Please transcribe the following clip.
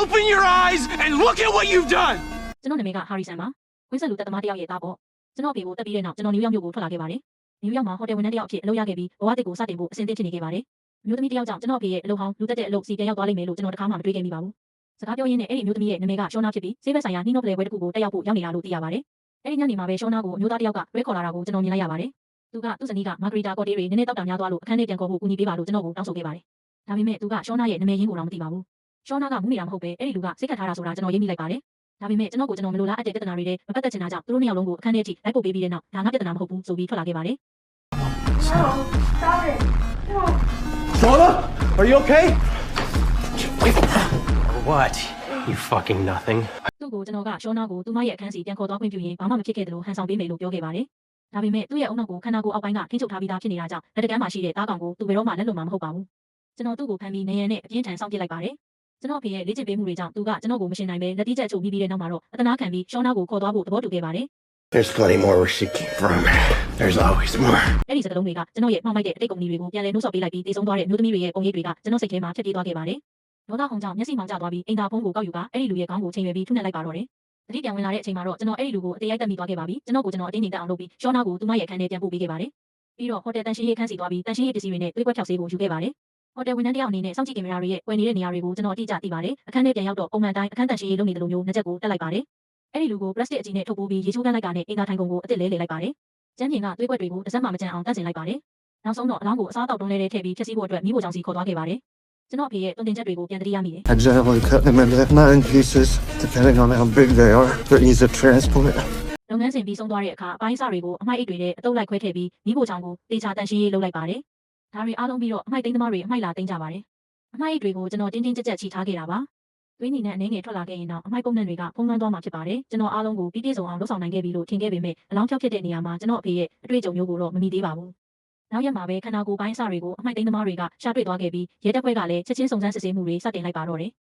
Open your eyes and look at what you've done. ကျွန်တော်နာမည်က Harrison ပါ။ဝင်းဆက်လူတက်သမားတယောက်ရဲ့သားပေါ့။ကျွန်တော်ဖေကိုတက်ပြီးတဲ့နောက်ကျွန်တော်နယူးယောက်မြို့ကိုထွက်လာခဲ့ပါတယ်။နယူးယောက်မှာဟိုတယ်ဝန်ထမ်းတယောက်အဖြစ်အလုပ်ရခဲ့ပြီးဘဝတစ်ကိုစတင်ဖို့အဆင်သင့်ဖြစ်နေခဲ့ပါတယ်။မျိုးသမီးတယောက်ကြောင့်ကျွန်တော်ဖေရဲ့အလုပ်ဟောင်းလူတက်တဲ့အလုပ်စီပြန်ရောက်သွားလိမ့်မယ်လို့ကျွန်တော်တခါမှမတွေးခဲ့မိပါဘူး။စကားပြောရင်းနဲ့အဲ့ဒီမျိုးသမီးရဲ့နာမည်ကရှောနာဖြစ်ပြီးဆေးဘက်ဆိုင်ရာနှီးနှောပလဲပွဲတစ်ခုကိုတက်ရောက်ဖို့ရောက်နေတာလို့သိရပါတယ်။အဲ့ဒီညနေမှာပဲရှောနာကိုအမျိုးသားတယောက်ကရွေးခေါ်လာတာကိုကျွန်တော်မြင်လိုက်ရပါတယ်။သူကသူ့ဇနီးကမာဂရီတာကော်တေးတွေနည်းနည်းတောက်တာများသွားလို့အခန်းထဲပြန်ခေါ်ဖို့ကူညီပေးပါလို့ကျွန်တော်ကိုတောင်းဆိုခဲ့ပါတယ်။ဒါပေမဲ့သူကရှောနာရဲ့နာမည်ရင်းကိုတော့မသိပါဘူး။ရှောနာကမူးနေတာမဟုတ်ပဲအဲ့ဒီလူကစိတ်ခတ်ထားတာဆိုတာကျွန်တော်ရေးမိလိုက်ပါတယ်။ဒါပေမဲ့ကျွန်တော်မလိုလားအပ်တဲ့ပြဿနာတွေနဲ့မပတ်သက်ချင်တာကြောင့်သူတို့နှစ်ယောက်လုံးကိုအခန်းထဲထိလိုက်ပို့ပေးပြီးတဲ့နောက်ဒါငါပြဿနာမဟုတ်ဘူးဆိုပြီးထွက်လာခဲ့ပါတယ် Stop it. No. Shona, are you okay? What? You fucking nothing. သူ့ကိုကျွန်တော်ကရှောနာကိုသူမရဲ့အခန်းစီပြန်ခေါ်သွားခွင့်ပြုရင်ဘာမှမဖြစ်ခဲ့တယ်လို့ဟန်ဆောင်ပေးမယ်လို့ပြောခဲ့ပါတယ်။ဒါပေမဲ့သူ့ရဲ့အုံနောက်ကိုခန္ဓာကိုယ်အောက်ပိုင်းကထိန်းချုပ်ထားပြီးသားဖြစ်နေတာကြောင့်လက်တကမ်းမှာရှိတဲ့သားကောင်ကိုသူဘယ်တော့မှလက်လွန်မှာမဟုတ်ပါဘူး။ကျွန်တော်သူ့ကိုဖမ်းပြီးနေရန်နဲ့အပြင်းထန်စောင့်ပစ်လိုက်ပါတယ်။ကျွန်တော်ဖေရဲ့လေ့ကျင့်ပေးမှုတွေကြောင့်သူကကျွန်တော်ကိုမရှင်းနိုင်ပဲလက်တီးချက်အချုပ်ပြီးတဲ့နောက်မှာတော့အတနာခံပြီးရှောနာကိုခေါ်သွားဖို့သဘောတူခဲ့ပါတယ် There's plenty more where she came from. There's always more. ။အဲ့ဒီစကားလုံးတွေကကျွန်တော်ရဲ့မှောက်မိုက်တဲ့အတိတ်ကုမ္ပဏီတွေကိုပြန်လည်နှုတ်ဆက်ပေးလိုက်ပြီးတည်ဆုံးသွားတဲ့မျိုးသမီးတွေရဲ့ပုံရိပ်တွေကကျွန်တော်စိတ်ထဲမှာဖြစ်ပြေးသွားခဲ့ပါတယ်။ဒေါသဟုန်ကြောင့်မျက်စိမှောင်ကျသွားပြီးအင်တာဖုန်းကိုကောက်ယူကအဲ့ဒီလူရဲ့ခေါင်းကိုချိန်ရွယ်ပြီးထုနှက်လိုက်ပါတော့တယ်။တတိပြန်ဝင်လာတဲ့အချိန်မှာတော့ကျွန်တော်အဲ့ဒီလူကိုအသေးရိုက်တက်မိသွားခဲ့ပါပြီ။ကျွန်တော်အတင်းငိမ်တက်အောင်လုပ်ပြီးရှောနာကိုသူမရဲ့အခန်းထဲပြန်ပို့ပေးခဲ့ပါတယ်။ပြီးတော့ဟိုတယ်တန်ရှင်းရေးခန်းစီသွားပြီးတန်ရှင်းရေးပစ္စည်းတွေနဲ့သွေးကွက်ဖြောက်ဆေးကိုယူခဲ့ပါတယ်။ဟိုတယ်ဝန်ထမ်းတယောက်အနေနဲ့စောင့်ကြည့်ကင်မရာတွေရဲ့ဝယ်နေတဲ့နေရာတွေကိုကျွန်တော်အတိအကျသိပါတယ်။အခန်းထဲပြန်ရောက်တော့ပုံမှန်တိုင်းအခန်းတန်ရှင်းရေးလုပ်နေတယ်လို့မျိုးနှစ်ချက်ကိုတက်လိုက်ပါတယ်။အဲ့ဒီလူကိုပလတ်စတစ်အကြီးနဲ့ထုတ်ပိုးပြီးရေချိုးကန်းလိုက်တာနဲ့အင်တာထိုင်ကုန်ကိုအစ်စ်လဲလိုက်ပါတယ်။ကျန်းကျင်ကသွေးကွက်တွေကိုတစ်စက်မှမကြမ်းအောင်တန့်စင်လိုက်ပါတယ်။နောက်ဆုံးတော့အလောင်းကိုအစားတောက်တွန်းလဲထည့်ပြီးဖြည့်ဆည်းဖို့အတွက်မိဖို့ကြောင့်စီခေါ်သွားခဲ့ပါတယ်။ကျွန်တော်အဖေရဲ့တွင်တင်ချက်တွေကိုပြန်တတိယမိတယ် I generally cut them into 9 pieces, depending on how big they are, for ease of transport. ။လုပ်ငန်းစဉ်ပြီးဆုံးသွားတဲ့အခါအပိုင်းအစတွေကိုအမိုက်အိတ်တွေနဲ့အတုပ်လိုက်ခွဲထည့်ပြီးမိဖို့ကြောင့်ကိုတေချာတန်ရှင်းရေးလုပ်လိုက်ပါတယ်။ဒါတွေအားလုံးပြီးတော့အမိုက်သိမ်းသမားတွေအမိုက်လာသိမ်းကြပါတယ်။အမိုက်အိတ်တွေကိုကျွန်တော်တင်းတင်းကြပ်ကြပ်ချီထားခဲ့တာပါ။သွေးညီနဲ့အနေငယ်ထွက်လာခဲ့ရင်တော့အမိုက်ပုံနှံတွေကဖုံးလွှမ်းသွားမှာဖြစ်ပါတယ်။ကျွန်တော်အားလုံးကိုပြီးပြည့်စုံအောင်လုပ်ဆောင်နိုင်ခဲ့ပြီလို့ထင်ခဲ့ပေမဲ့အလောင်းဖြောက်ဖြစ်တဲ့နေရာမှာကျွန်တော်အဖေရဲ့အတွေ့အကြုံမျိုးကိုတော့မမီသေးပါဘူး။နောက်ရက်မှာပဲခန္ဓာကိုယ်ပိုင်းအစတွေကိုအမိုက်သိမ်းသမားတွေကရှာတွေ့သွားခဲ့ပြီးရဲတပ်ဖွဲ့ကလည်းချက်ချင်းစုံစမ်းစစ်ဆေးမှုတွေစတင်လိုက်ပါတော့တယ်။